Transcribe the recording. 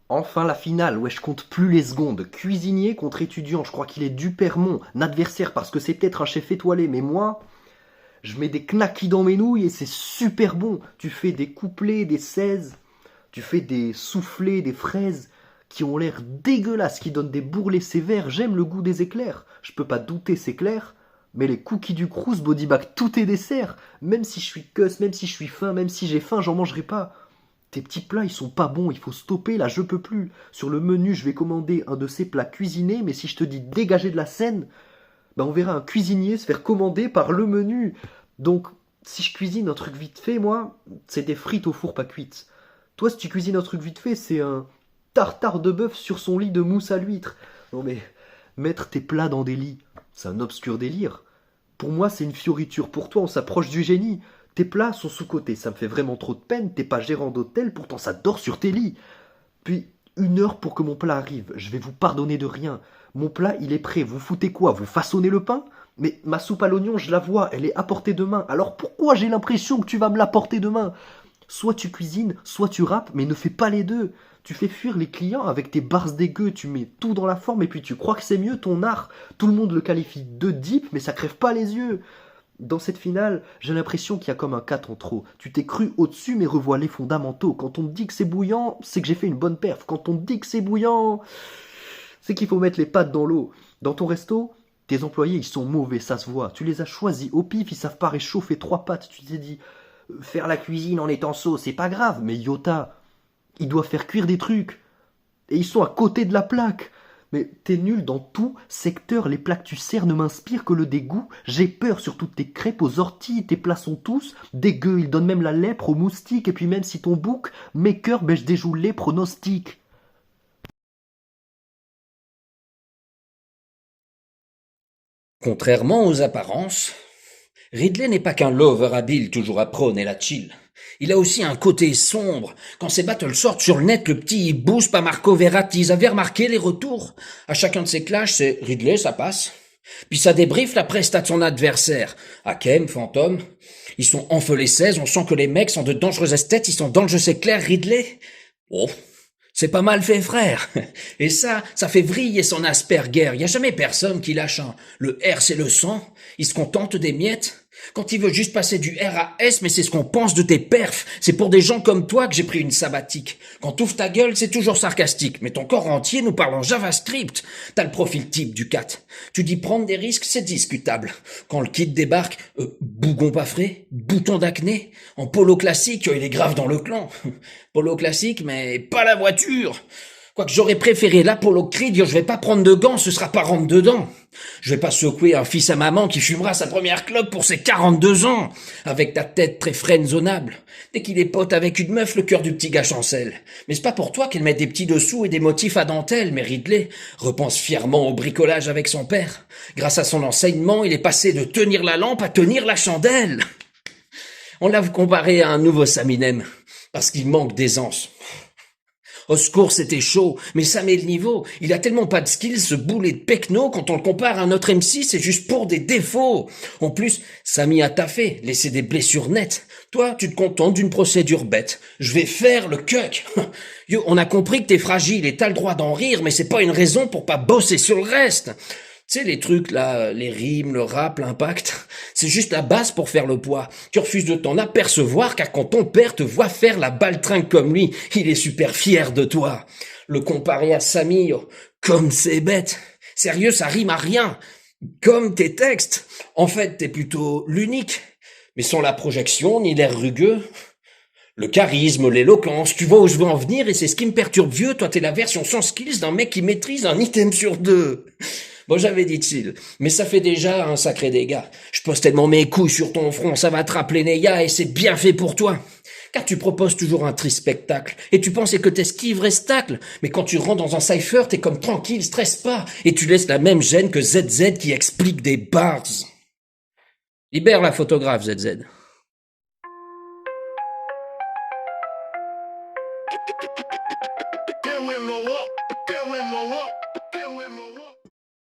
Enfin la finale, ouais je compte plus les secondes. Cuisinier contre étudiant, je crois qu'il est Dupermont, un adversaire parce que c'est peut-être un chef étoilé, mais moi, je mets des knackis dans mes nouilles et c'est super bon. Tu fais des couplets, des 16, tu fais des soufflés, des fraises qui ont l'air dégueulasses, qui donnent des bourrelets sévères. J'aime le goût des éclairs, je peux pas douter, c'est clair. Mais les cookies du Crous, Bodybag, tout est dessert. Même si je suis cuss, même si je suis faim, même si j'ai faim, j'en mangerai pas. Tes petits plats, ils sont pas bons, il faut stopper, là, je peux plus. Sur le menu, je vais commander un de ces plats cuisinés, mais si je te dis dégager de la scène, ben on verra un cuisinier se faire commander par le menu. Donc, si je cuisine un truc vite fait, moi, c'est des frites au four pas cuites. Toi, si tu cuisines un truc vite fait, c'est un tartare de bœuf sur son lit de mousse à l'huître. Non mais, mettre tes plats dans des lits, c'est un obscur délire. Pour moi, c'est une fioriture. Pour toi, on s'approche du génie. Tes plats sont sous-cotés, ça me fait vraiment trop de peine. T'es pas gérant d'hôtel, pourtant ça dort sur tes lits. Puis, 1 heure pour que mon plat arrive. Je vais vous pardonner de rien. Mon plat, il est prêt. Vous foutez quoi? Vous façonnez le pain? Mais ma soupe à l'oignon, je la vois, elle est à portée de main. Alors pourquoi j'ai l'impression que tu vas me l'apporter demain? Soit tu cuisines, soit tu râpes, mais ne fais pas les deux. Tu fais fuir les clients avec tes barres dégueu, tu mets tout dans la forme et puis tu crois que c'est mieux ton art. Tout le monde le qualifie de deep, mais ça crève pas les yeux. Dans cette finale, j'ai l'impression qu'il y a comme un 4 en trop. Tu t'es cru au-dessus, mais revois les fondamentaux. Quand on me dit que c'est bouillant, c'est que j'ai fait une bonne perf. Quand on me dit que c'est bouillant, c'est qu'il faut mettre les pattes dans l'eau. Dans ton resto, tes employés, ils sont mauvais, ça se voit. Tu les as choisis au pif, ils savent pas réchauffer 3 pattes. Tu t'es dit, faire la cuisine en étant sot, c'est pas grave, mais Yota, ils doivent faire cuire des trucs. Et ils sont à côté de la plaque. Mais t'es nul dans tout secteur, les plats que tu sers ne m'inspirent que le dégoût. J'ai peur sur toutes tes crêpes aux orties, tes plats sont tous dégueux, ils donnent même la lèpre aux moustiques. Et puis même si ton bouc, mes cœurs, je déjoue les pronostics. Contrairement aux apparences, Ridley n'est pas qu'un lover habile toujours à prôner la chill. Il a aussi un côté sombre. Quand ses battles sortent sur le net, le petit boost par Marco Verratti, ils avaient remarqué les retours. À chacun de ses clashs, c'est Ridley, ça passe. Puis ça débriefe la presta de son adversaire. Hakem, Phantom, ils sont enflés 16, on sent que les mecs sont de dangereux esthètes, ils sont dans le jeu, c'est clair, Ridley. Oh, c'est pas mal fait, frère. Et ça fait vriller son Asperger. Y a jamais personne qui lâche un. Le R, c'est le sang. Il se contente des miettes. Quand il veut juste passer du R à S, mais c'est ce qu'on pense de tes perfs. C'est pour des gens comme toi que j'ai pris une sabbatique. Quand t'ouvres ta gueule, c'est toujours sarcastique. Mais ton corps entier nous parle en JavaScript. T'as le profil type du cat. Tu dis prendre des risques, c'est discutable. Quand le kit débarque, bougon pas frais, bouton d'acné, en polo classique, il est grave dans le clan. Polo classique, mais pas la voiture. Quoique j'aurais préféré l'Apollo Creed, je vais pas prendre de gants, ce sera pas rentre dedans. Je vais pas secouer un fils à maman qui fumera sa première clope pour ses 42 ans, avec ta tête très freinzonnable. Dès qu'il est pote avec une meuf, le cœur du petit gars chancelle. Mais c'est pas pour toi qu'elle met des petits dessous et des motifs à dentelle, mais Ridley repense fièrement au bricolage avec son père. Grâce à son enseignement, il est passé de tenir la lampe à tenir la chandelle. On l'a comparé à un nouveau Saminem, parce qu'il manque d'aisance. Au secours, c'était chaud, mais ça met le niveau. Il a tellement pas de skills, ce boulet de pecno, quand on le compare à notre MC, c'est juste pour des défauts. En plus, Samy a taffé, laissé des blessures nettes. Toi, tu te contentes d'une procédure bête. Je vais faire le cuck. Yo, on a compris que t'es fragile et t'as le droit d'en rire, mais c'est pas une raison pour pas bosser sur le reste. Tu sais, les trucs là, les rimes, le rap, l'impact, c'est juste la base pour faire le poids. Tu refuses de t'en apercevoir car quand ton père te voit faire la baltringue comme lui, il est super fier de toi. Le comparer à Samy, comme c'est bête. Sérieux, ça rime à rien. Comme tes textes. En fait, t'es plutôt l'unique. Mais sans la projection, ni l'air rugueux. Le charisme, l'éloquence, tu vois où je veux en venir et c'est ce qui me perturbe vieux. Toi, t'es la version sans skills d'un mec qui maîtrise un item sur 2. Bon, j'avais dit chill, mais ça fait déjà un sacré dégât. Je pose tellement mes couilles sur ton front, ça va te rappeler Neya et c'est bien fait pour toi. Car tu proposes toujours un triste spectacle, et tu pensais que t'esquives restacle. Mais quand tu rentres dans un cypher, t'es comme tranquille, stresse pas, et tu laisses la même gêne que ZZ qui explique des bars. Libère la photographe, ZZ.